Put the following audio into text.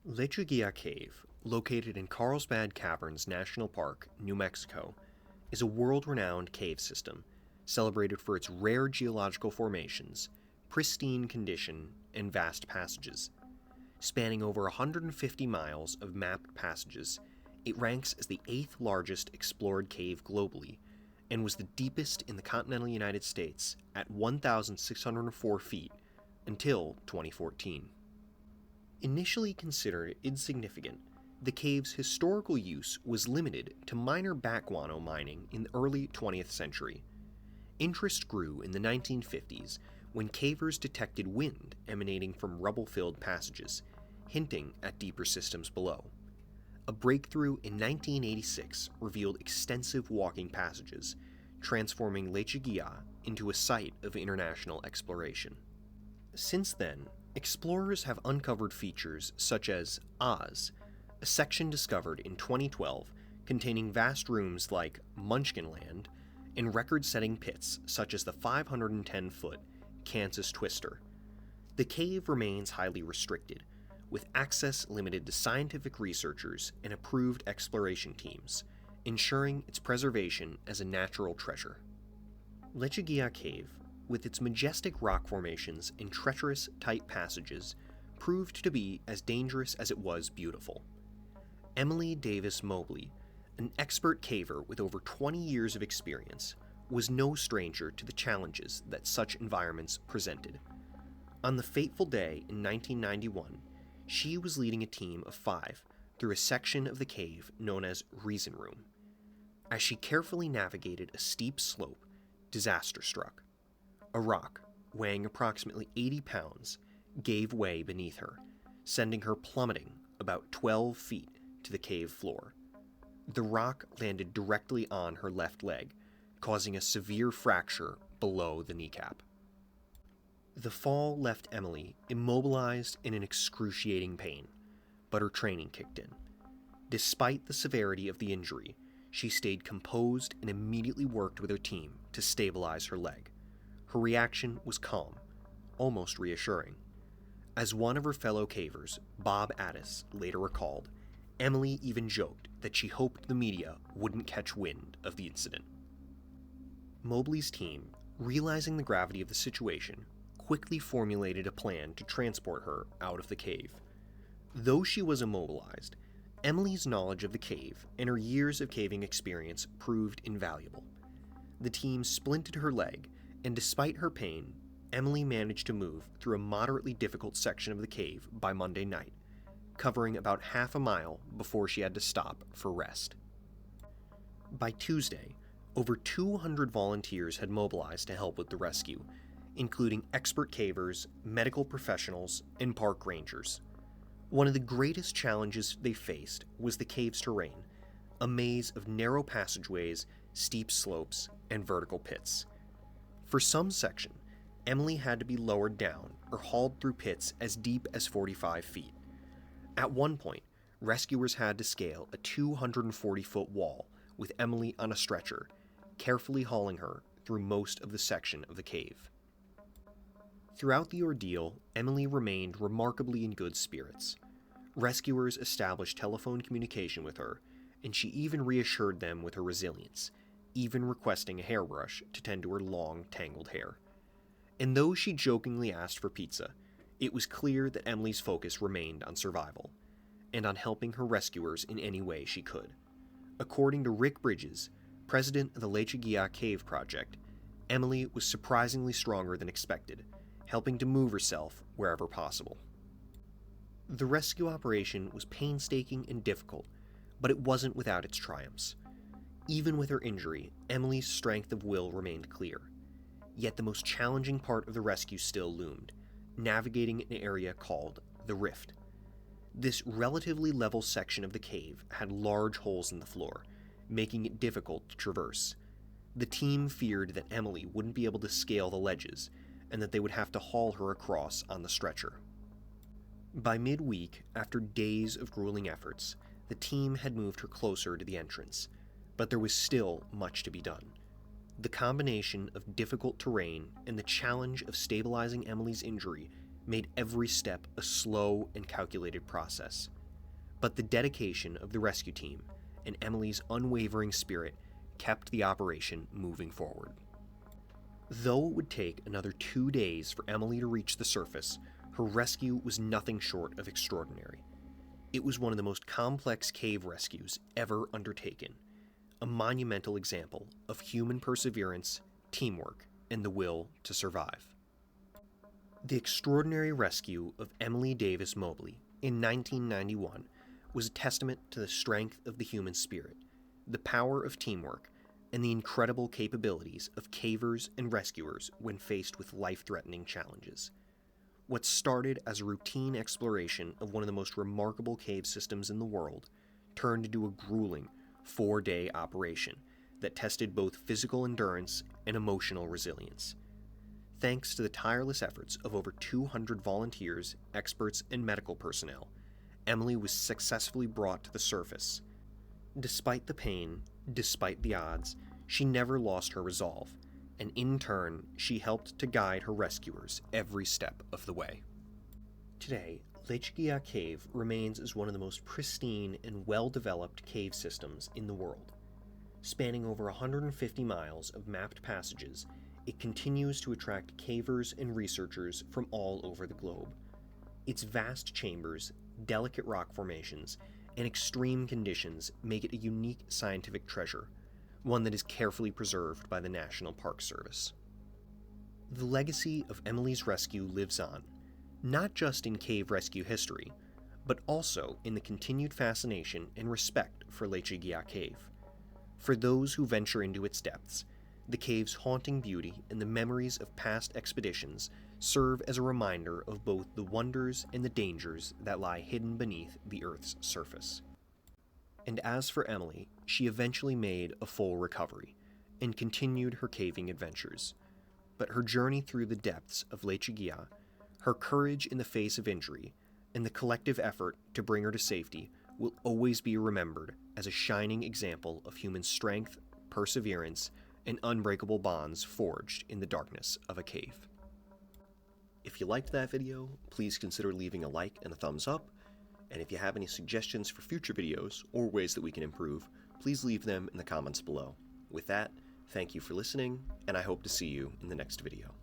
Lechuguilla Cave, located in Carlsbad Caverns National Park, New Mexico, is a world-renowned cave system celebrated for its rare geological formations, pristine condition, and vast passages. Spanning over 150 miles of mapped passages, it ranks as the 8th largest explored cave globally and was the deepest in the continental United States at 1,604 feet until 2014. Initially considered insignificant, the cave's historical use was limited to minor backguano mining in the early 20th century. Interest grew in the 1950s when cavers detected wind emanating from rubble-filled passages, hinting at deeper systems below. A breakthrough in 1986 revealed extensive walking passages, transforming Lechuguilla into a site of international exploration. Since then, explorers have uncovered features such as Oz, a section discovered in 2012 containing vast rooms like Munchkinland and record-setting pits such as the 510-foot Kansas Twister. The cave remains highly restricted, with access limited to scientific researchers and approved exploration teams, ensuring its preservation as a natural treasure. Lechuguilla Cave, with its majestic rock formations and treacherous, tight passages, proved to be as dangerous as it was beautiful. Emily Davis Mobley, an expert caver with over 20 years of experience, was no stranger to the challenges that such environments presented. On the fateful day in 1991, she was leading a team of 5 through a section of the cave known as Reason Room. As she carefully navigated a steep slope, disaster struck. A rock, weighing approximately 80 pounds, gave way beneath her, sending her plummeting about 12 feet to the cave floor. The rock landed directly on her left leg, causing a severe fracture below the kneecap. The fall left Emily immobilized and in excruciating pain, but her training kicked in. Despite the severity of the injury, she stayed composed and immediately worked with her team to stabilize her leg. Her reaction was calm, almost reassuring. As one of her fellow cavers, Bob Addis, later recalled, Emily even joked that she hoped the media wouldn't catch wind of the incident. Mobley's team, realizing the gravity of the situation, quickly formulated a plan to transport her out of the cave. Though she was immobilized, Emily's knowledge of the cave and her years of caving experience proved invaluable. The team splinted her leg, and despite her pain, Emily managed to move through a moderately difficult section of the cave by Monday night, covering about half a mile before she had to stop for rest. By Tuesday, over 200 volunteers had mobilized to help with the rescue, including expert cavers, medical professionals, and park rangers. One of the greatest challenges they faced was the cave's terrain, a maze of narrow passageways, steep slopes, and vertical pits. For some section, Emily had to be lowered down or hauled through pits as deep as 45 feet. At one point, rescuers had to scale a 240-foot wall with Emily on a stretcher, carefully hauling her through most of the section of the cave. Throughout the ordeal, Emily remained remarkably in good spirits. Rescuers established telephone communication with her, and she even reassured them with her resilience, even requesting a hairbrush to tend to her long, tangled hair. And though she jokingly asked for pizza, it was clear that Emily's focus remained on survival, and on helping her rescuers in any way she could. According to Rick Bridges, president of the Lechuguilla Cave Project, Emily was surprisingly stronger than expected, helping to move herself wherever possible. The rescue operation was painstaking and difficult, but it wasn't without its triumphs. Even with her injury, Emily's strength of will remained clear. Yet the most challenging part of the rescue still loomed, navigating an area called the Rift. This relatively level section of the cave had large holes in the floor, making it difficult to traverse. The team feared that Emily wouldn't be able to scale the ledges, and that they would have to haul her across on the stretcher. By midweek, after days of grueling efforts, the team had moved her closer to the entrance, but there was still much to be done. The combination of difficult terrain and the challenge of stabilizing Emily's injury made every step a slow and calculated process. But the dedication of the rescue team and Emily's unwavering spirit kept the operation moving forward. Though it would take another 2 days for Emily to reach the surface, her rescue was nothing short of extraordinary. It was one of the most complex cave rescues ever undertaken, a monumental example of human perseverance, teamwork, and the will to survive. The extraordinary rescue of Emily Davis Mobley in 1991 was a testament to the strength of the human spirit, the power of teamwork, and the incredible capabilities of cavers and rescuers when faced with life-threatening challenges. What started as a routine exploration of one of the most remarkable cave systems in the world turned into a grueling 4-day operation that tested both physical endurance and emotional resilience. Thanks to the tireless efforts of over 200 volunteers, experts, and medical personnel, Emily was successfully brought to the surface. Despite the pain, despite the odds, she never lost her resolve, and in turn, she helped to guide her rescuers every step of the way. Today, Lechuguilla Cave remains as one of the most pristine and well-developed cave systems in the world. Spanning over 150 miles of mapped passages, it continues to attract cavers and researchers from all over the globe. Its vast chambers, delicate rock formations, and extreme conditions make it a unique scientific treasure, one that is carefully preserved by the National Park Service. The legacy of Emily's rescue lives on, not just in cave rescue history, but also in the continued fascination and respect for Lechuguilla Cave. For those who venture into its depths, the cave's haunting beauty and the memories of past expeditions serve as a reminder of both the wonders and the dangers that lie hidden beneath the Earth's surface. And as for Emily, she eventually made a full recovery and continued her caving adventures. But her journey through the depths of Lechuguilla, her courage in the face of injury, and the collective effort to bring her to safety will always be remembered as a shining example of human strength, perseverance, and unbreakable bonds forged in the darkness of a cave. If you liked that video, please consider leaving a like and a thumbs up, and if you have any suggestions for future videos or ways that we can improve, please leave them in the comments below. With that, thank you for listening, and I hope to see you in the next video.